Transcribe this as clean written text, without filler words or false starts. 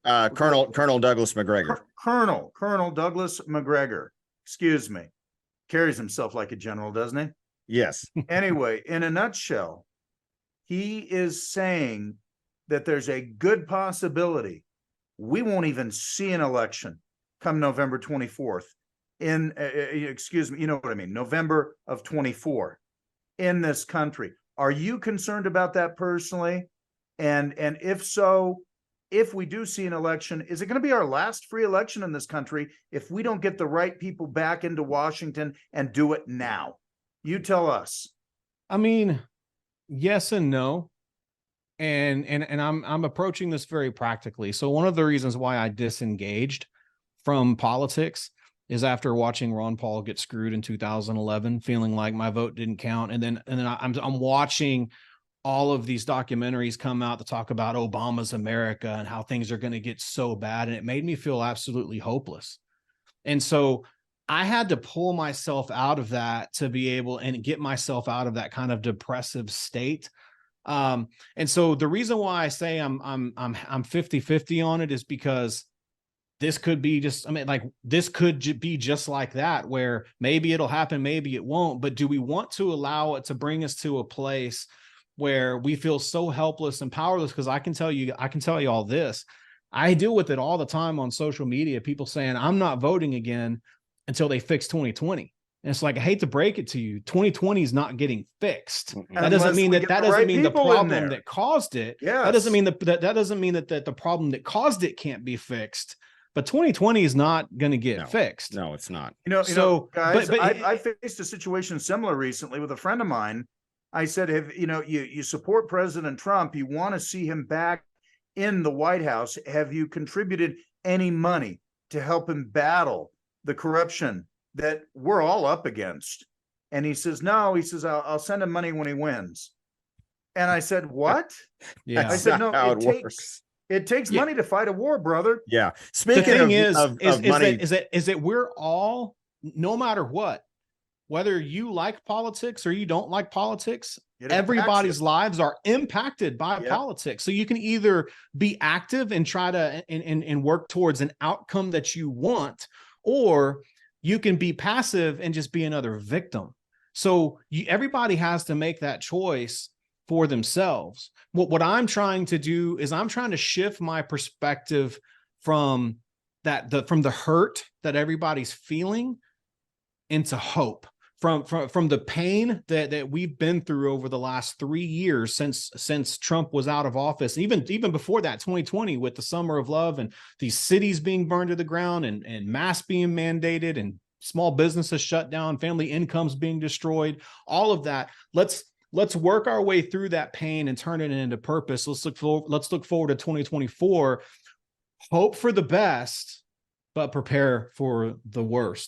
Colonel Douglas McGregor. Colonel Douglas McGregor. Excuse me. Carries himself like a general, doesn't he? Yes. Anyway, in a nutshell, he is saying that there's a good possibility we won't even see an election come November 24th in, excuse me, you know what I mean, November of 24 in this country. Are you concerned about that personally? And if so, if we do see an election, is it going to be our last free election in this country if we don't get the right people back into Washington and do it now? You tell us. I mean, yes and no. And I'm approaching this very practically. So one of the reasons why I disengaged from politics is after watching Ron Paul get screwed in 2011, feeling like my vote didn't count. And then I'm watching all of these documentaries come out to talk about Obama's America and how things are going to get so bad. And it made me feel absolutely hopeless. And so I had to pull myself out of that to be able and get myself out of that kind of depressive state. And so the reason why I say I'm 50-50 on it is because this could be just, I mean, like this could be just like that, where maybe it'll happen, maybe it won't. But do we want to allow it to bring us to a place where we feel so helpless and powerless? Because I can tell you all this. I deal with it all the time on social media. People saying I'm not voting again until they fix 2020. And it's like, I hate to break it to you, 2020 is not getting fixed. That doesn't mean that doesn't mean the problem that caused it. Yes. That doesn't mean that doesn't mean that the problem that caused it can't be fixed. But 2020 is not going to get fixed. No, it's not. Guys, I faced a situation similar recently with a friend of mine. I said, you support President Trump, you want to see him back in the White House. Have you contributed any money to help him battle the corruption that we're all up against? And he says, no, he says, I'll send him money when he wins. And I said, what? Yeah. I said, no, it takes money to fight a war, brother. Yeah. Speaking the thing of money, is that we're all, no matter what, whether you like politics or you don't like politics, everybody's lives are impacted by politics. So you can either be active and try to and work towards an outcome that you want, or you can be passive and just be another victim. So everybody has to make that choice for themselves. What I'm trying to do is I'm trying to shift my perspective from the hurt that everybody's feeling into hope, from the pain that we've been through over the last 3 years since Trump was out of office, even before that, 2020, with the Summer of Love and these cities being burned to the ground and masks being mandated and small businesses shut down, family incomes being destroyed, all of that. Let's work our way through that pain and turn it into purpose. Let's look forward to 2024. Hope for the best, but prepare for the worst.